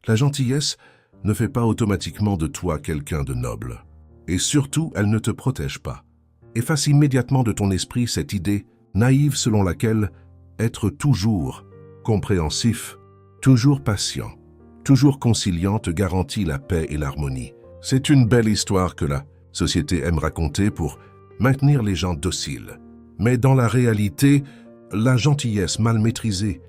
La gentillesse ne fait pas automatiquement de toi quelqu'un de noble. Et surtout, elle ne te protège pas. Efface immédiatement de ton esprit cette idée naïve selon laquelle être toujours compréhensif, toujours patient, toujours conciliant te garantit la paix et l'harmonie. C'est une belle histoire que la société aime raconter pour maintenir les gens dociles. Mais dans la réalité, la gentillesse mal maîtrisée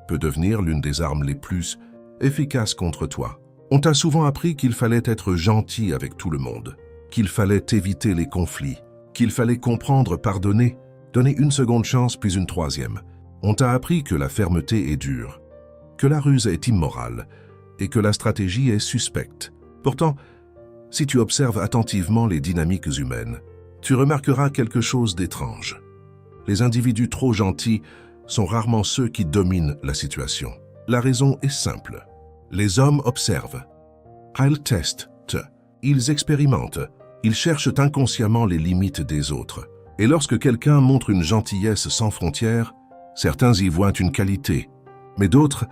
peut devenir l'une des armes les plus efficaces contre toi. On t'a souvent appris qu'il fallait être gentil avec tout le monde, qu'il fallait éviter les conflits, qu'il fallait comprendre, pardonner, donner une seconde chance puis une troisième. On t'a appris que la fermeté est dure, que la ruse est immorale et que la stratégie est suspecte. Pourtant, si tu observes attentivement les dynamiques humaines, tu remarqueras quelque chose d'étrange. Les individus trop gentils sont rarement ceux qui dominent la situation. La raison est simple. Les hommes observent. Ils testent. Ils expérimentent. Ils cherchent inconsciemment les limites des autres. Et lorsque quelqu'un montre une gentillesse sans frontières, certains y voient une qualité, mais d'autres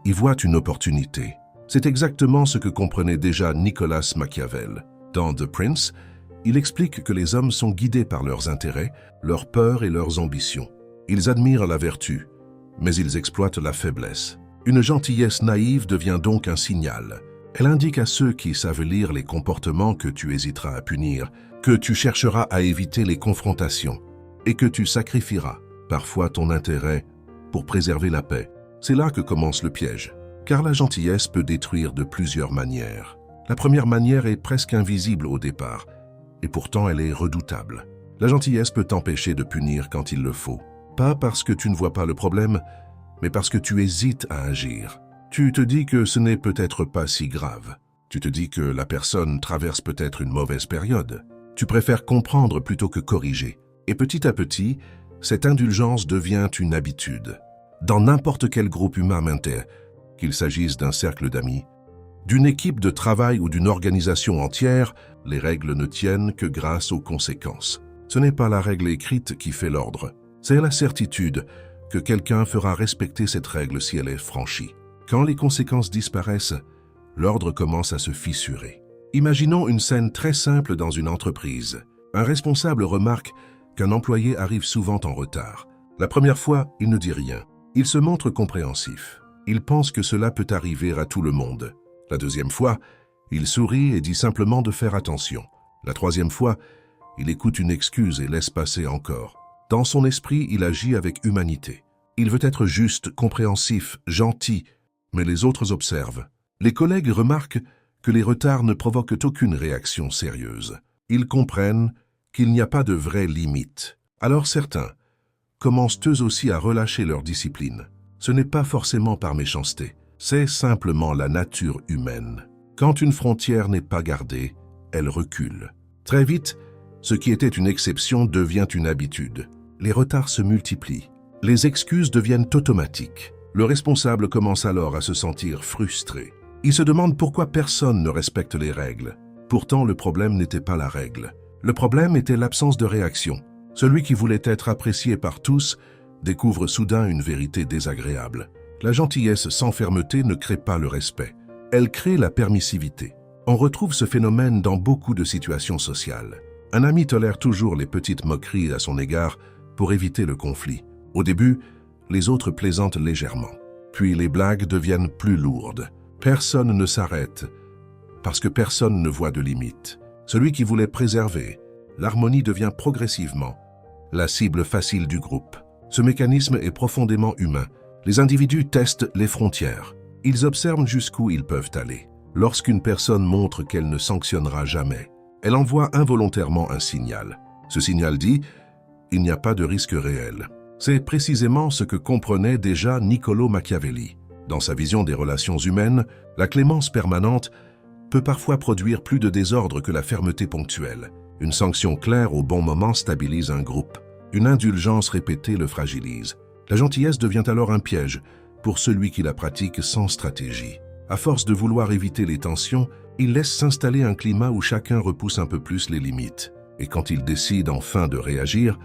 y voient une opportunité. C'est exactement ce que comprenait déjà Nicolas Machiavel. Dans The Prince, il explique que les hommes sont guidés par leurs intérêts, leurs peurs et leurs ambitions. Ils admirent la vertu, mais ils exploitent la faiblesse. Une gentillesse naïve devient donc un signal. Elle indique à ceux qui savent lire les comportements que tu hésiteras à punir, que tu chercheras à éviter les confrontations et que tu sacrifieras parfois ton intérêt pour préserver la paix. C'est là que commence le piège, car la gentillesse peut détruire de plusieurs manières. La première manière est presque invisible au départ, et pourtant elle est redoutable. La gentillesse peut t'empêcher de punir quand il le faut, pas parce que tu ne vois pas le problème, mais parce que tu hésites à agir. Tu te dis que ce n'est peut-être pas si grave. Tu te dis que la personne traverse peut-être une mauvaise période. Tu préfères comprendre plutôt que corriger. Et petit à petit, cette indulgence devient une habitude. Dans n'importe quel groupe humain m'intéresse, qu'il s'agisse d'un cercle d'amis, d'une équipe de travail ou d'une organisation entière, les règles ne tiennent que grâce aux conséquences. Ce n'est pas la règle écrite qui fait l'ordre. C'est la certitude que quelqu'un fera respecter cette règle si elle est franchie. Quand les conséquences disparaissent, l'ordre commence à se fissurer. Imaginons une scène très simple dans une entreprise. Un responsable remarque qu'un employé arrive souvent en retard. La première fois, il ne dit rien. Il se montre compréhensif. Il pense que cela peut arriver à tout le monde. La deuxième fois, il sourit et dit simplement de faire attention. La troisième fois, il écoute une excuse et laisse passer encore. Dans son esprit, il agit avec humanité. Il veut être juste, compréhensif, gentil, mais les autres observent. Les collègues remarquent que les retards ne provoquent aucune réaction sérieuse. Ils comprennent qu'il n'y a pas de vraie limite. Alors certains commencent eux aussi à relâcher leur discipline. Ce n'est pas forcément par méchanceté, c'est simplement la nature humaine. Quand une frontière n'est pas gardée, elle recule. Très vite, ce qui était une exception devient une habitude. Les retards se multiplient. Les excuses deviennent automatiques. Le responsable commence alors à se sentir frustré. Il se demande pourquoi personne ne respecte les règles. Pourtant, le problème n'était pas la règle. Le problème était l'absence de réaction. Celui qui voulait être apprécié par tous découvre soudain une vérité désagréable. La gentillesse sans fermeté ne crée pas le respect. Elle crée la permissivité. On retrouve ce phénomène dans beaucoup de situations sociales. Un ami tolère toujours les petites moqueries à son égard pour éviter le conflit. Au début, les autres plaisantent légèrement. Puis les blagues deviennent plus lourdes. Personne ne s'arrête parce que personne ne voit de limite. Celui qui voulait préserver l'harmonie devient progressivement la cible facile du groupe. Ce mécanisme est profondément humain. Les individus testent les frontières. Ils observent jusqu'où ils peuvent aller. Lorsqu'une personne montre qu'elle ne sanctionnera jamais, elle envoie involontairement un signal. Ce signal dit « il n'y a pas de risque réel ». C'est précisément ce que comprenait déjà Niccolò Machiavelli. Dans sa vision des relations humaines, la clémence permanente peut parfois produire plus de désordre que la fermeté ponctuelle. Une sanction claire au bon moment stabilise un groupe. Une indulgence répétée le fragilise. La gentillesse devient alors un piège pour celui qui la pratique sans stratégie. À force de vouloir éviter les tensions, il laisse s'installer un climat où chacun repousse un peu plus les limites. Et quand il décide enfin de réagir,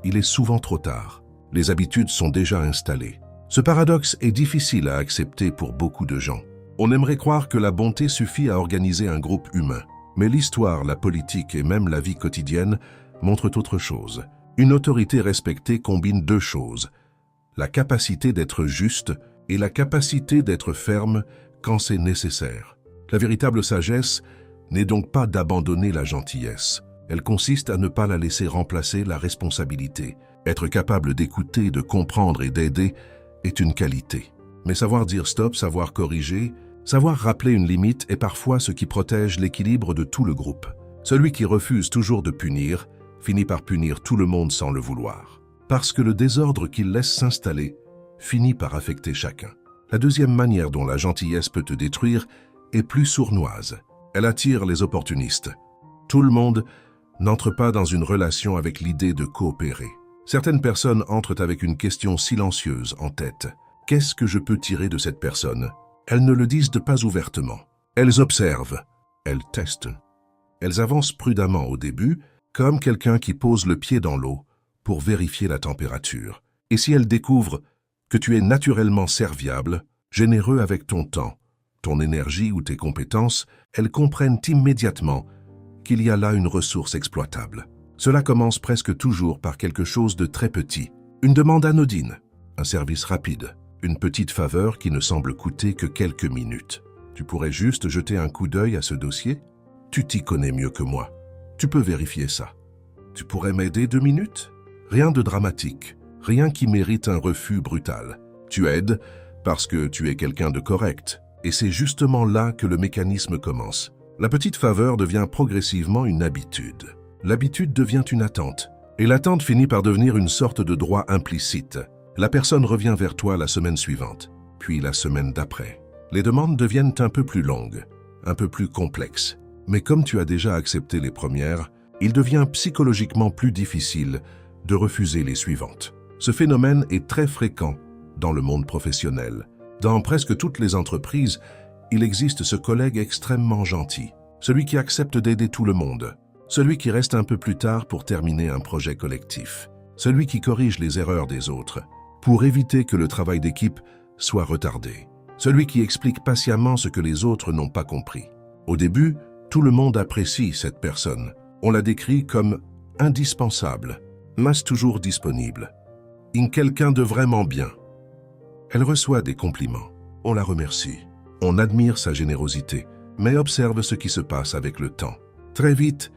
il est souvent trop tard. Les habitudes sont déjà installées. Ce paradoxe est difficile à accepter pour beaucoup de gens. On aimerait croire que la bonté suffit à organiser un groupe humain. Mais l'histoire, la politique et même la vie quotidienne montrent autre chose. Une autorité respectée combine deux choses: la capacité d'être juste et la capacité d'être ferme quand c'est nécessaire. La véritable sagesse n'est donc pas d'abandonner la gentillesse. Elle consiste à ne pas la laisser remplacer la responsabilité. Être capable d'écouter, de comprendre et d'aider est une qualité. Mais savoir dire stop, savoir corriger, savoir rappeler une limite est parfois ce qui protège l'équilibre de tout le groupe. Celui qui refuse toujours de punir finit par punir tout le monde sans le vouloir. Parce que le désordre qu'il laisse s'installer finit par affecter chacun. La deuxième manière dont la gentillesse peut te détruire est plus sournoise. Elle attire les opportunistes. Tout le monde n'entre pas dans une relation avec l'idée de coopérer. Certaines personnes entrent avec une question silencieuse en tête. Qu'est-ce que je peux tirer de cette personne? Elles ne le disent pas ouvertement. Elles observent. Elles testent. Elles avancent prudemment au début, comme quelqu'un qui pose le pied dans l'eau pour vérifier la température. Et si elles découvrent que tu es naturellement serviable, généreux avec ton temps, ton énergie ou tes compétences, elles comprennent immédiatement qu'il y a là une ressource exploitable. Cela commence presque toujours par quelque chose de très petit. Une demande anodine, un service rapide, une petite faveur qui ne semble coûter que quelques minutes. Tu pourrais juste jeter un coup d'œil à ce dossier? Tu t'y connais mieux que moi. Tu peux vérifier ça. Tu pourrais m'aider 2 minutes? Rien de dramatique, rien qui mérite un refus brutal. Tu aides parce que tu es quelqu'un de correct. Et c'est justement là que le mécanisme commence. La petite faveur devient progressivement une habitude. L'habitude devient une attente. Et l'attente finit par devenir une sorte de droit implicite. La personne revient vers toi la semaine suivante, puis la semaine d'après. Les demandes deviennent un peu plus longues, un peu plus complexes. Mais comme tu as déjà accepté les premières, il devient psychologiquement plus difficile de refuser les suivantes. Ce phénomène est très fréquent dans le monde professionnel. Dans presque toutes les entreprises, il existe ce collègue extrêmement gentil, celui qui accepte d'aider tout le monde, celui qui reste un peu plus tard pour terminer un projet collectif, celui qui corrige les erreurs des autres, pour éviter que le travail d'équipe soit retardé, celui qui explique patiemment ce que les autres n'ont pas compris. Au début, tout le monde apprécie cette personne. On la décrit comme indispensable, mais toujours disponible. Quelqu'un de vraiment bien. Elle reçoit des compliments. On la remercie. On admire sa générosité, mais observe ce qui se passe avec le temps. Très vite,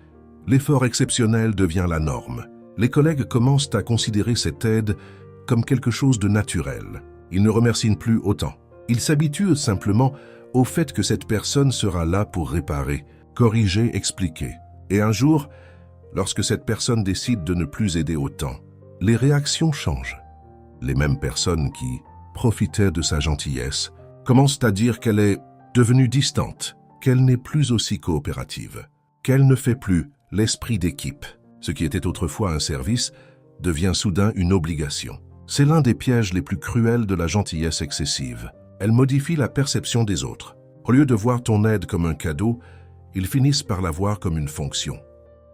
l'effort exceptionnel devient la norme. Les collègues commencent à considérer cette aide comme quelque chose de naturel. Ils ne remercient plus autant. Ils s'habituent simplement au fait que cette personne sera là pour réparer, corriger, expliquer. Et un jour, lorsque cette personne décide de ne plus aider autant, les réactions changent. Les mêmes personnes qui profitaient de sa gentillesse commencent à dire qu'elle est devenue distante, qu'elle n'est plus aussi coopérative, qu'elle ne fait plus l'esprit d'équipe. Ce qui était autrefois un service devient soudain une obligation. C'est l'un des pièges les plus cruels de la gentillesse excessive. Elle modifie la perception des autres. Au lieu de voir ton aide comme un cadeau, ils finissent par la voir comme une fonction.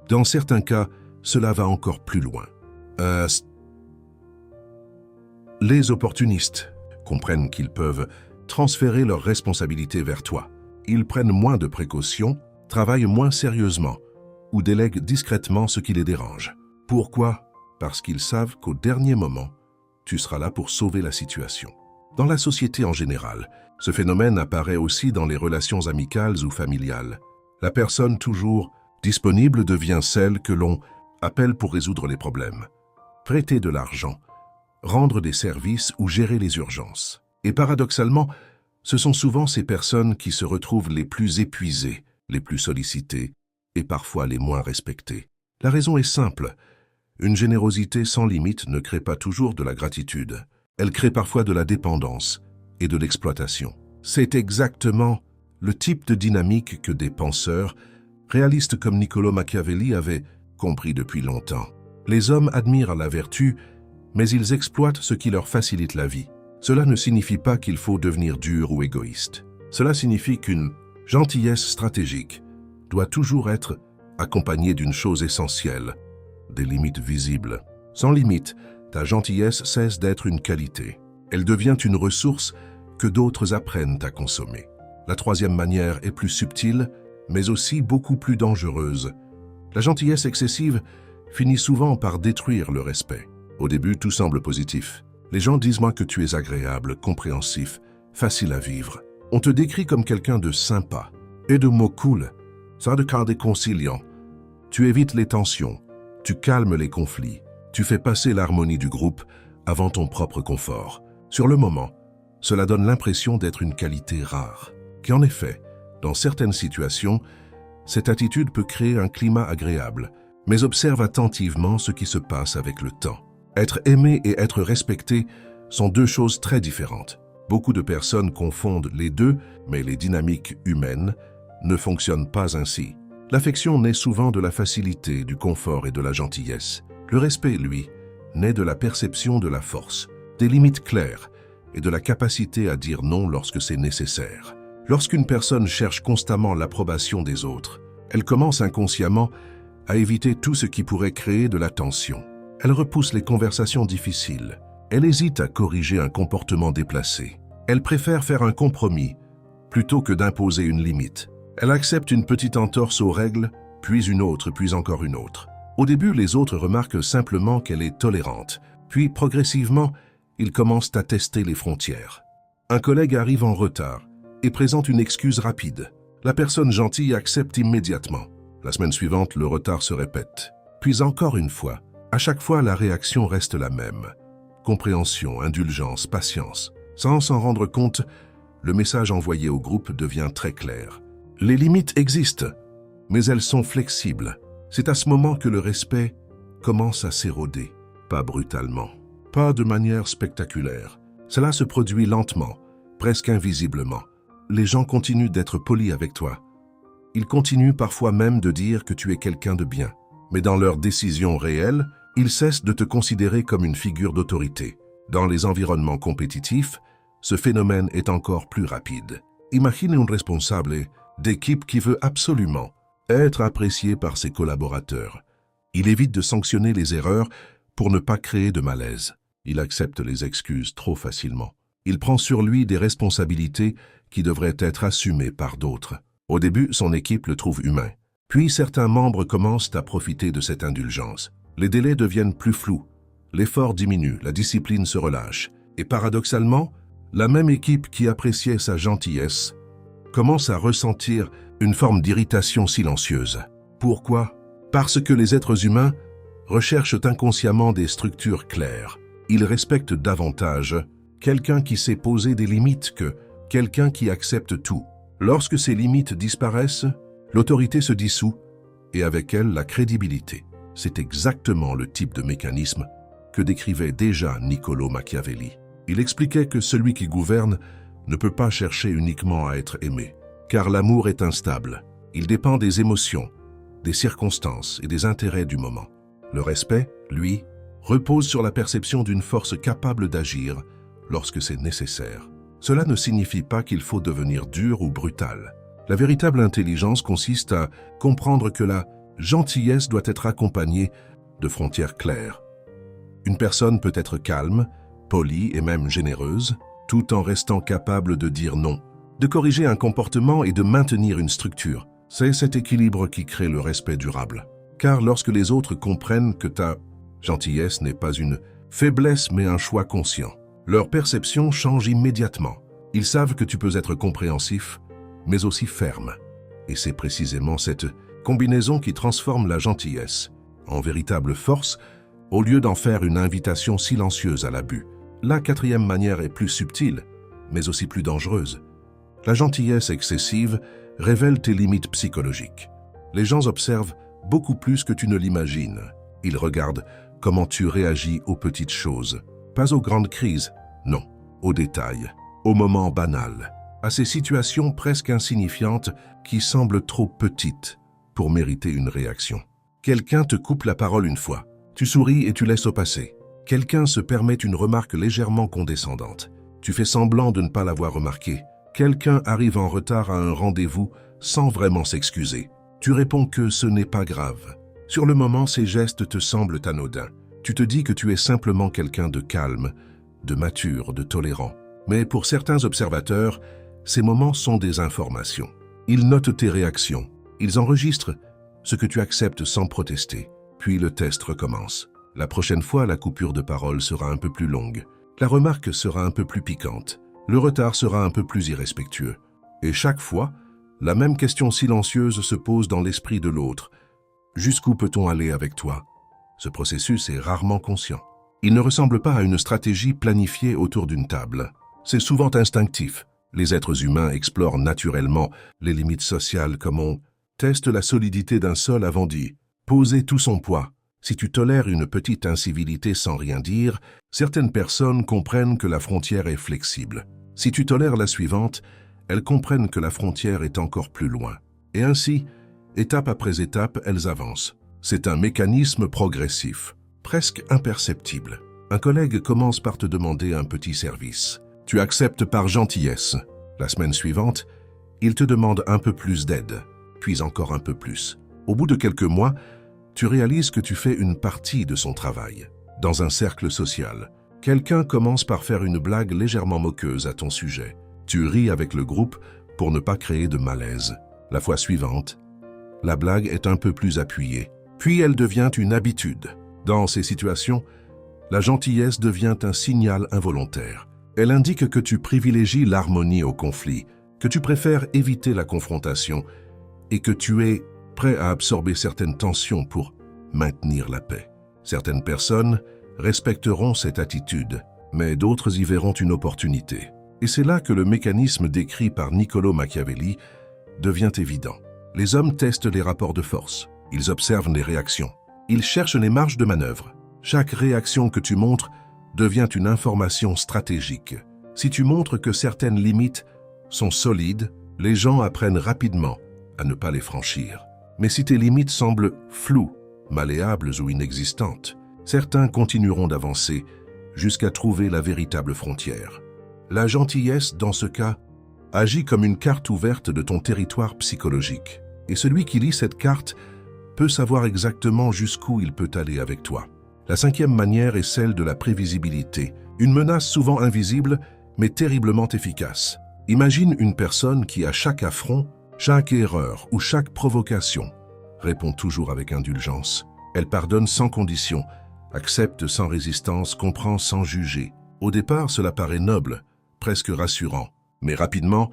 Dans certains cas, cela va encore plus loin. Les opportunistes comprennent qu'ils peuvent transférer leurs responsabilités vers toi. Ils prennent moins de précautions, travaillent moins sérieusement ou délèguent discrètement ce qui les dérange. Pourquoi? Parce qu'ils savent qu'au dernier moment, tu seras là pour sauver la situation. Dans la société en général, ce phénomène apparaît aussi dans les relations amicales ou familiales. La personne toujours disponible devient celle que l'on appelle pour résoudre les problèmes, prêter de l'argent, rendre des services ou gérer les urgences. Et paradoxalement, ce sont souvent ces personnes qui se retrouvent les plus épuisées, les plus sollicitées et parfois les moins respectées. La raison est simple. Une générosité sans limite ne crée pas toujours de la gratitude. Elle crée parfois de la dépendance et de l'exploitation. C'est exactement le type de dynamique que des penseurs, réalistes comme Niccolò Machiavelli, avaient compris depuis longtemps. Les hommes admirent la vertu, mais ils exploitent ce qui leur facilite la vie. Cela ne signifie pas qu'il faut devenir dur ou égoïste. Cela signifie qu'une gentillesse stratégique doit toujours être accompagnée d'une chose essentielle, des limites visibles. Sans limite, ta gentillesse cesse d'être une qualité. Elle devient une ressource que d'autres apprennent à consommer. La troisième manière est plus subtile, mais aussi beaucoup plus dangereuse. La gentillesse excessive finit souvent par détruire le respect. Au début, tout semble positif. Les gens disent-moi que tu es agréable, compréhensif, facile à vivre. On te décrit comme quelqu'un de sympa et de mots cool. Ça de cadre conciliant. Tu évites les tensions, tu calmes les conflits, tu fais passer l'harmonie du groupe avant ton propre confort. Sur le moment, cela donne l'impression d'être une qualité rare. Qu'en effet, dans certaines situations, cette attitude peut créer un climat agréable, mais observe attentivement ce qui se passe avec le temps. Être aimé et être respecté sont deux choses très différentes. Beaucoup de personnes confondent les deux, mais les dynamiques humaines ne fonctionnent pas ainsi. L'affection naît souvent de la facilité, du confort et de la gentillesse. Le respect, lui, naît de la perception de la force, des limites claires et de la capacité à dire non lorsque c'est nécessaire. Lorsqu'une personne cherche constamment l'approbation des autres, elle commence inconsciemment à éviter tout ce qui pourrait créer de la tension. Elle repousse les conversations difficiles. Elle hésite à corriger un comportement déplacé. Elle préfère faire un compromis plutôt que d'imposer une limite. Elle accepte une petite entorse aux règles, puis une autre, puis encore une autre. Au début, les autres remarquent simplement qu'elle est tolérante, puis progressivement, ils commencent à tester les frontières. Un collègue arrive en retard et présente une excuse rapide. La personne gentille accepte immédiatement. La semaine suivante, le retard se répète. Puis encore une fois. À chaque fois, la réaction reste la même. Compréhension, indulgence, patience. Sans s'en rendre compte, le message envoyé au groupe devient très clair. Les limites existent, mais elles sont flexibles. C'est à ce moment que le respect commence à s'éroder. Pas brutalement, pas de manière spectaculaire. Cela se produit lentement, presque invisiblement. Les gens continuent d'être polis avec toi. Ils continuent parfois même de dire que tu es quelqu'un de bien. Mais dans leurs décisions réelles, ils cessent de te considérer comme une figure d'autorité. Dans les environnements compétitifs, ce phénomène est encore plus rapide. Imagine un responsable d'équipe qui veut absolument être apprécié par ses collaborateurs. Il évite de sanctionner les erreurs pour ne pas créer de malaise. Il accepte les excuses trop facilement. Il prend sur lui des responsabilités qui devraient être assumées par d'autres. Au début, son équipe le trouve humain. Puis certains membres commencent à profiter de cette indulgence. Les délais deviennent plus flous, l'effort diminue, la discipline se relâche. Et paradoxalement, la même équipe qui appréciait sa gentillesse commence à ressentir une forme d'irritation silencieuse. Pourquoi? Parce que les êtres humains recherchent inconsciemment des structures claires. Ils respectent davantage quelqu'un qui sait poser des limites que quelqu'un qui accepte tout. Lorsque ces limites disparaissent, l'autorité se dissout et avec elle la crédibilité. C'est exactement le type de mécanisme que décrivait déjà Niccolò Machiavelli. Il expliquait que celui qui gouverne ne peut pas chercher uniquement à être aimé, car l'amour est instable. Il dépend des émotions, des circonstances et des intérêts du moment. Le respect, lui, repose sur la perception d'une force capable d'agir lorsque c'est nécessaire. Cela ne signifie pas qu'il faut devenir dur ou brutal. La véritable intelligence consiste à comprendre que la gentillesse doit être accompagnée de frontières claires. Une personne peut être calme, polie et même généreuse, tout en restant capable de dire non, de corriger un comportement et de maintenir une structure. C'est cet équilibre qui crée le respect durable. Car lorsque les autres comprennent que ta gentillesse n'est pas une faiblesse mais un choix conscient, leur perception change immédiatement. Ils savent que tu peux être compréhensif, mais aussi ferme. Et c'est précisément cette combinaison qui transforme la gentillesse en véritable force au lieu d'en faire une invitation silencieuse à l'abus. La quatrième manière est plus subtile, mais aussi plus dangereuse. La gentillesse excessive révèle tes limites psychologiques. Les gens observent beaucoup plus que tu ne l'imagines. Ils regardent comment tu réagis aux petites choses. Pas aux grandes crises, non, aux détails, aux moments banals, à ces situations presque insignifiantes qui semblent trop petites pour mériter une réaction. Quelqu'un te coupe la parole une fois. Tu souris et tu laisses passer. Quelqu'un se permet une remarque légèrement condescendante. Tu fais semblant de ne pas l'avoir remarqué. Quelqu'un arrive en retard à un rendez-vous sans vraiment s'excuser. Tu réponds que ce n'est pas grave. Sur le moment, ces gestes te semblent anodins. Tu te dis que tu es simplement quelqu'un de calme, de mature, de tolérant. Mais pour certains observateurs, Ces moments sont des informations. Ils notent tes réactions. Ils enregistrent ce que tu acceptes sans protester. Puis le test recommence. La prochaine fois, la coupure de parole sera un peu plus longue. La remarque sera un peu plus piquante. Le retard sera un peu plus irrespectueux. Et chaque fois, la même question silencieuse se pose dans l'esprit de l'autre. Jusqu'où peut-on aller avec toi? Ce processus est rarement conscient. Il ne ressemble pas à une stratégie planifiée autour d'une table. C'est souvent instinctif. Les êtres humains explorent naturellement les limites sociales comme on teste la solidité d'un sol avant d'y poser tout son poids. Si tu tolères une petite incivilité sans rien dire, certaines personnes comprennent que la frontière est flexible. Si tu tolères la suivante, elles comprennent que la frontière est encore plus loin. Et ainsi, étape après étape, elles avancent. C'est un mécanisme progressif, presque imperceptible. Un collègue commence par te demander un petit service. Tu acceptes par gentillesse. La semaine suivante, il te demande un peu plus d'aide, puis encore un peu plus. Au bout de quelques mois, tu réalises que tu fais une partie de son travail. Dans un cercle social, quelqu'un commence par faire une blague légèrement moqueuse à ton sujet. Tu ris avec le groupe pour ne pas créer de malaise. La fois suivante, la blague est un peu plus appuyée. Puis elle devient une habitude. Dans ces situations, la gentillesse devient un signal involontaire. Elle indique que tu privilégies l'harmonie au conflit, que tu préfères éviter la confrontation et que tu es prêt à absorber certaines tensions pour maintenir la paix. Certaines personnes respecteront cette attitude, mais d'autres y verront une opportunité. Et c'est là que le mécanisme décrit par Niccolò Machiavelli devient évident. Les hommes testent les rapports de force, ils observent les réactions, ils cherchent les marges de manœuvre. Chaque réaction que tu montres devient une information stratégique. Si tu montres que certaines limites sont solides, les gens apprennent rapidement à ne pas les franchir. Mais si tes limites semblent floues, malléables ou inexistantes, certains continueront d'avancer jusqu'à trouver la véritable frontière. La gentillesse, dans ce cas, agit comme une carte ouverte de ton territoire psychologique. Et celui qui lit cette carte peut savoir exactement jusqu'où il peut aller avec toi. La cinquième manière est celle de la prévisibilité, une menace souvent invisible mais terriblement efficace. Imagine une personne qui, à chaque affront, chaque erreur ou chaque provocation, répond toujours avec indulgence. Elle pardonne sans condition, accepte sans résistance, comprend sans juger. Au départ, cela paraît noble, presque rassurant, mais rapidement,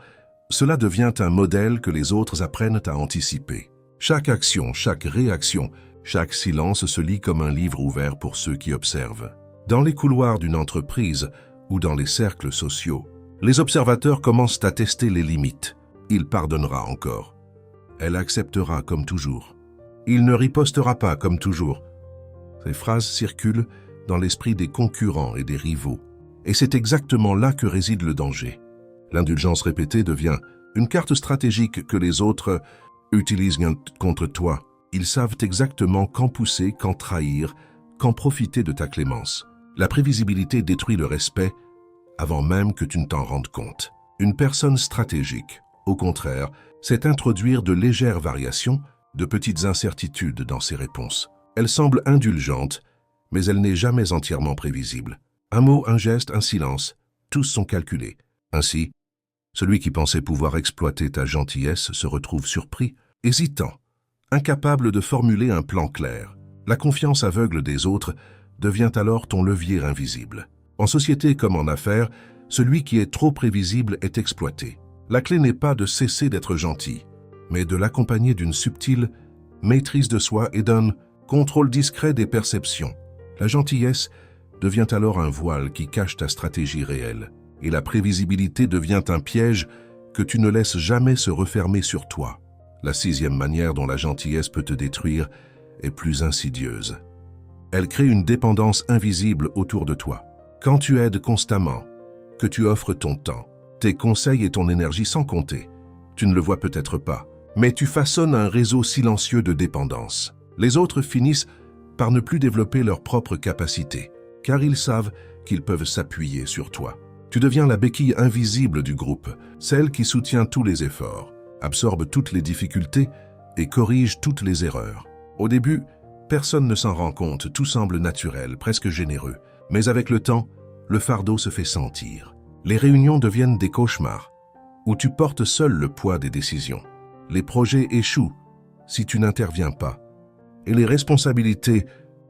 cela devient un modèle que les autres apprennent à anticiper. Chaque action, chaque réaction, chaque silence se lit comme un livre ouvert pour ceux qui observent. Dans les couloirs d'une entreprise ou dans les cercles sociaux, les observateurs commencent à tester les limites. Il pardonnera encore. Elle acceptera comme toujours. Il ne ripostera pas comme toujours. Ces phrases circulent dans l'esprit des concurrents et des rivaux. Et c'est exactement là que réside le danger. L'indulgence répétée devient une carte stratégique que les autres utilisent contre toi. Ils savent exactement quand pousser, quand trahir, quand profiter de ta clémence. La prévisibilité détruit le respect avant même que tu ne t'en rendes compte. Une personne stratégique, au contraire, c'est introduire de légères variations, de petites incertitudes dans ses réponses. Elle semble indulgente, mais elle n'est jamais entièrement prévisible. Un mot, un geste, un silence, tous sont calculés. Ainsi, celui qui pensait pouvoir exploiter ta gentillesse se retrouve surpris, hésitant, incapable de formuler un plan clair. La confiance aveugle des autres devient alors ton levier invisible. En société comme en affaires, celui qui est trop prévisible est exploité. La clé n'est pas de cesser d'être gentil, mais de l'accompagner d'une subtile maîtrise de soi et d'un contrôle discret des perceptions. La gentillesse devient alors un voile qui cache ta stratégie réelle, et la prévisibilité devient un piège que tu ne laisses jamais se refermer sur toi. La sixième manière dont la gentillesse peut te détruire est plus insidieuse. Elle crée une dépendance invisible autour de toi. Quand tu aides constamment, que tu offres ton temps, tes conseils et ton énergie sans compter, tu ne le vois peut-être pas, mais tu façonnes un réseau silencieux de dépendance. Les autres finissent par ne plus développer leurs propres capacités, car ils savent qu'ils peuvent s'appuyer sur toi. Tu deviens la béquille invisible du groupe, celle qui soutient tous les efforts, absorbe toutes les difficultés et corrige toutes les erreurs. Au début, personne ne s'en rend compte, tout semble naturel, presque généreux. Mais avec le temps, le fardeau se fait sentir. Les réunions deviennent des cauchemars. où tu portes seul le poids des décisions. Les projets échouent si tu n'interviens pas. Et les responsabilités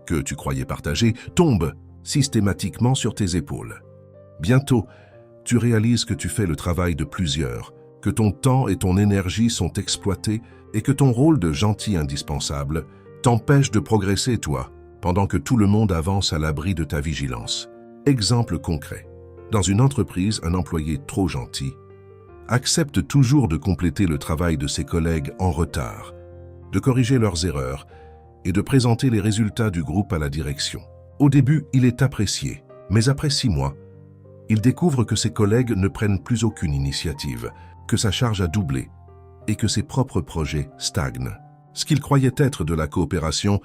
que tu croyais partager tombent systématiquement sur tes épaules. Bientôt, tu réalises que tu fais le travail de plusieurs, que ton temps et ton énergie sont exploités et que ton rôle de gentil indispensable t'empêche de progresser toi, pendant que tout le monde avance à l'abri de ta vigilance. Exemple concret. Dans une entreprise, un employé trop gentil accepte toujours de compléter le travail de ses collègues en retard, de corriger leurs erreurs et de présenter les résultats du groupe à la direction. Au début, il est apprécié, mais après 6 mois, il découvre que ses collègues ne prennent plus aucune initiative, que sa charge a doublé et que ses propres projets stagnent. Ce qu'il croyait être de la coopération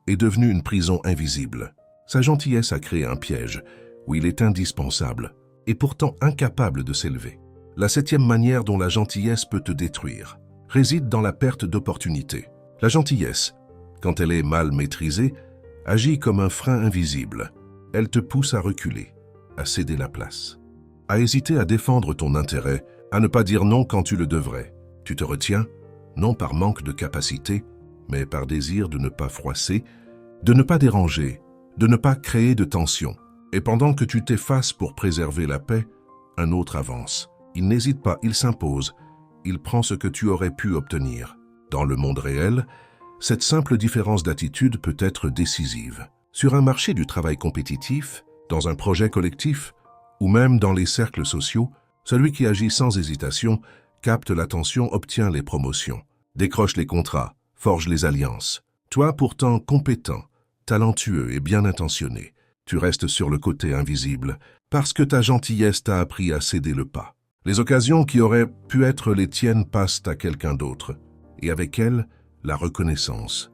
est devenu une prison invisible. Sa gentillesse a créé un piège où il est indispensable et pourtant incapable de s'élever. La 7e manière dont la gentillesse peut te détruire réside dans la perte d'opportunités. La gentillesse, quand elle est mal maîtrisée, agit comme un frein invisible. Elle te pousse à reculer, à céder la place, à hésiter à défendre ton intérêt, à ne pas dire non quand tu le devrais. Tu te retiens, non par manque de capacité, mais par désir de ne pas froisser, de ne pas déranger, de ne pas créer de tension. Et pendant que tu t'effaces pour préserver la paix, un autre avance. Il n'hésite pas, il s'impose, il prend ce que tu aurais pu obtenir. Dans le monde réel, cette simple différence d'attitude peut être décisive. Sur un marché du travail compétitif, dans un projet collectif, ou même dans les cercles sociaux, celui qui agit sans hésitation, capte l'attention, obtient les promotions, décroche les contrats, forge les alliances. Toi, pourtant compétent, talentueux et bien intentionné, tu restes sur le côté invisible parce que ta gentillesse t'a appris à céder le pas. Les occasions qui auraient pu être les tiennes passent à quelqu'un d'autre, et avec elles, la reconnaissance,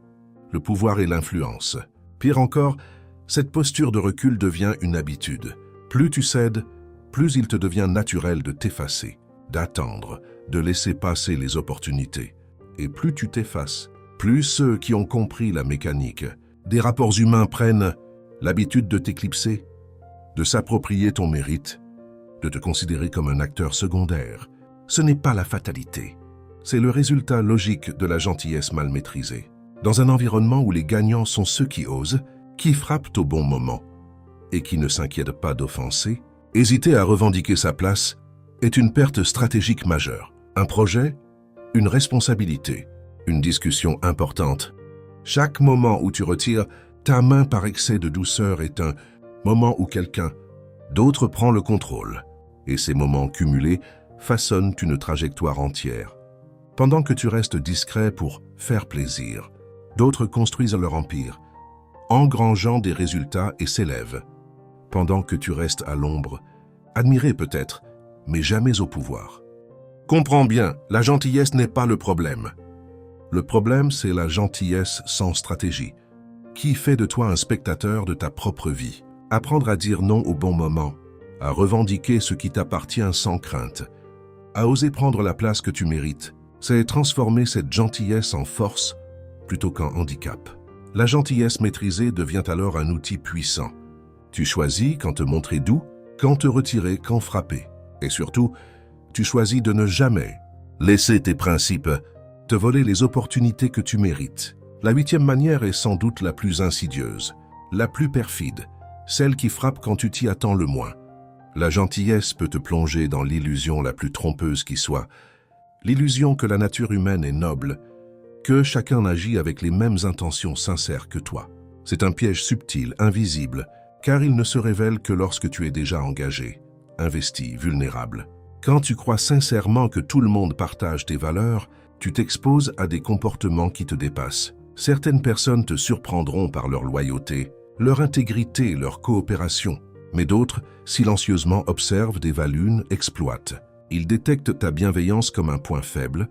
le pouvoir et l'influence. Pire encore, cette posture de recul devient une habitude. Plus tu cèdes, plus il te devient naturel de t'effacer, d'attendre, de laisser passer les opportunités. Et plus tu t'effaces, plus ceux qui ont compris la mécanique des rapports humains prennent l'habitude de t'éclipser, de s'approprier ton mérite, de te considérer comme un acteur secondaire. Ce n'est pas la fatalité, c'est le résultat logique de la gentillesse mal maîtrisée. Dans un environnement où les gagnants sont ceux qui osent, qui frappent au bon moment et qui ne s'inquiètent pas d'offenser, hésiter à revendiquer sa place est une perte stratégique majeure. Un projet, une responsabilité, une discussion importante. Chaque moment où tu retires ta main par excès de douceur est un moment où quelqu'un d'autre prend le contrôle. Et ces moments cumulés façonnent une trajectoire entière. Pendant que tu restes discret pour faire plaisir, d'autres construisent leur empire, engrangeant des résultats et s'élèvent. Pendant que tu restes à l'ombre, admiré peut-être, mais jamais au pouvoir. Comprends bien, la gentillesse n'est pas le problème. Le problème, c'est la gentillesse sans stratégie, qui fait de toi un spectateur de ta propre vie. Apprendre à dire non au bon moment, à revendiquer ce qui t'appartient sans crainte, à oser prendre la place que tu mérites, c'est transformer cette gentillesse en force plutôt qu'en handicap. La gentillesse maîtrisée devient alors un outil puissant. Tu choisis quand te montrer doux, quand te retirer, quand frapper. Et surtout, tu choisis de ne jamais laisser tes principes te voler les opportunités que tu mérites. La 8e manière est sans doute la plus insidieuse, la plus perfide, celle qui frappe quand tu t'y attends le moins. La gentillesse peut te plonger dans l'illusion la plus trompeuse qui soit, l'illusion que la nature humaine est noble, que chacun agit avec les mêmes intentions sincères que toi. C'est un piège subtil, invisible, car il ne se révèle que lorsque tu es déjà engagé, investi, vulnérable. Quand tu crois sincèrement que tout le monde partage tes valeurs, tu t'exposes à des comportements qui te dépassent. Certaines personnes te surprendront par leur loyauté, leur intégrité, leur coopération, mais d'autres, silencieusement observent, dévaluent, exploitent. Ils détectent ta bienveillance comme un point faible,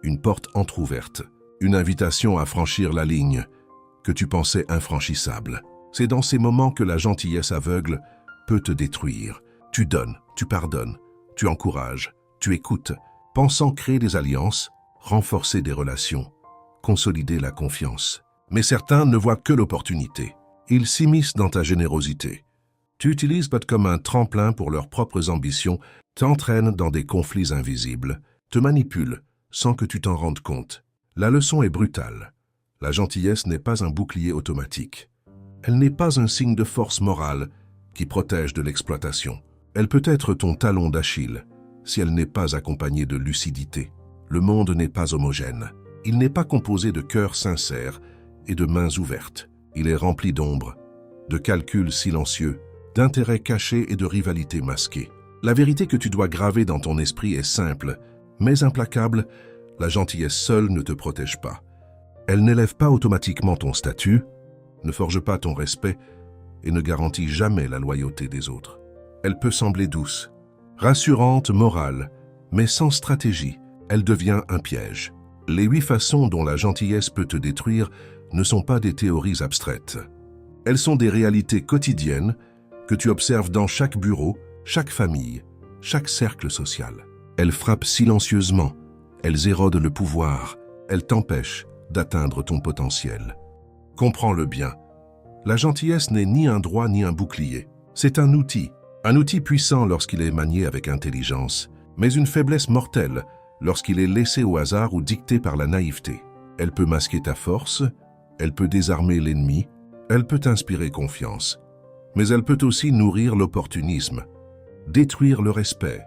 une porte entr'ouverte, une invitation à franchir la ligne que tu pensais infranchissable. C'est dans ces moments que la gentillesse aveugle peut te détruire. Tu donnes, tu pardonnes, tu encourages, tu écoutes, pensant créer des alliances, renforcer des relations, consolider la confiance. Mais certains ne voient que l'opportunité. Ils s'immiscent dans ta générosité. Tu utilises pas comme un tremplin pour leurs propres ambitions, t'entraînent dans des conflits invisibles, te manipulent sans que tu t'en rendes compte. La leçon est brutale. La gentillesse n'est pas un bouclier automatique. Elle n'est pas un signe de force morale qui protège de l'exploitation. Elle peut être ton talon d'Achille si elle n'est pas accompagnée de lucidité. Le monde n'est pas homogène. Il n'est pas composé de cœurs sincères et de mains ouvertes. Il est rempli d'ombre, de calculs silencieux, d'intérêts cachés et de rivalités masquées. La vérité que tu dois graver dans ton esprit est simple, mais implacable. La gentillesse seule ne te protège pas. Elle n'élève pas automatiquement ton statut, ne forge pas ton respect et ne garantit jamais la loyauté des autres. Elle peut sembler douce, rassurante, morale, mais sans stratégie, elle devient un piège. Les 8 façons dont la gentillesse peut te détruire ne sont pas des théories abstraites. Elles sont des réalités quotidiennes que tu observes dans chaque bureau, chaque famille, chaque cercle social. Elles frappent silencieusement, elles érodent le pouvoir, elles t'empêchent d'atteindre ton potentiel. Comprends-le bien, la gentillesse n'est ni un droit ni un bouclier. C'est un outil puissant lorsqu'il est manié avec intelligence, mais une faiblesse mortelle lorsqu'il est laissé au hasard ou dicté par la naïveté. Elle peut masquer ta force, elle peut désarmer l'ennemi, elle peut inspirer confiance, mais elle peut aussi nourrir l'opportunisme, détruire le respect,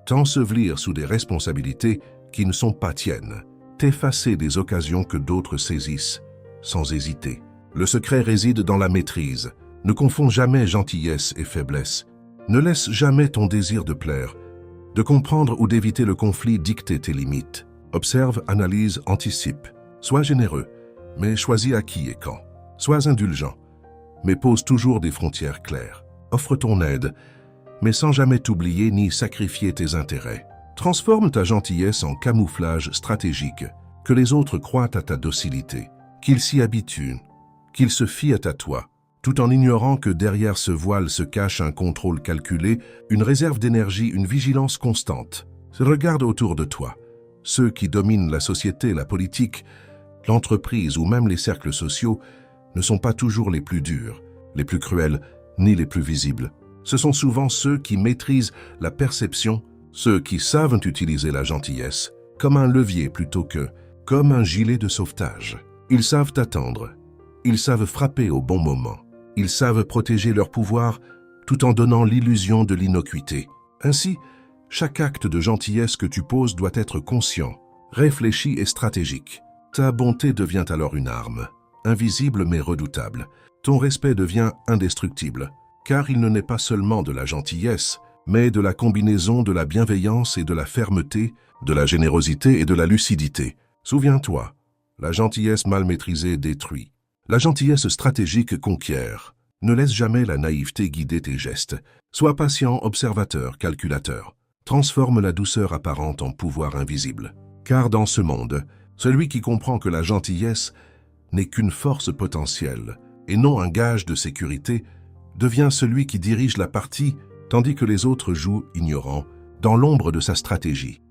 t'ensevelir sous des responsabilités qui ne sont pas tiennes, t'effacer des occasions que d'autres saisissent, sans hésiter. Le secret réside dans la maîtrise. Ne confonds jamais gentillesse et faiblesse. Ne laisse jamais ton désir de plaire, de comprendre ou d'éviter le conflit dicter tes limites. Observe, analyse, anticipe. Sois généreux, mais choisis à qui et quand. Sois indulgent, mais pose toujours des frontières claires. Offre ton aide, mais sans jamais t'oublier ni sacrifier tes intérêts. Transforme ta gentillesse en camouflage stratégique, que les autres croient à ta docilité, qu'ils s'y habituent, qu'ils se fient à toi, tout en ignorant que derrière ce voile se cache un contrôle calculé, une réserve d'énergie, une vigilance constante. Regarde autour de toi. Ceux qui dominent la société, la politique, l'entreprise ou même les cercles sociaux ne sont pas toujours les plus durs, les plus cruels, ni les plus visibles. Ce sont souvent ceux qui maîtrisent la perception, ceux qui savent utiliser la gentillesse comme un levier plutôt que comme un gilet de sauvetage. Ils savent attendre, ils savent frapper au bon moment, ils savent protéger leur pouvoir tout en donnant l'illusion de l'innocuité. Ainsi, chaque acte de gentillesse que tu poses doit être conscient, réfléchi et stratégique. Ta bonté devient alors une arme, invisible mais redoutable. Ton respect devient indestructible, car il ne naît pas seulement de la gentillesse, mais de la combinaison de la bienveillance et de la fermeté, de la générosité et de la lucidité. Souviens-toi, la gentillesse mal maîtrisée détruit. La gentillesse stratégique conquiert. Ne laisse jamais la naïveté guider tes gestes. Sois patient, observateur, calculateur. Transforme la douceur apparente en pouvoir invisible. Car dans ce monde, celui qui comprend que la gentillesse n'est qu'une force potentielle et non un gage de sécurité, devient celui qui dirige la partie tandis que les autres jouent ignorants dans l'ombre de sa stratégie.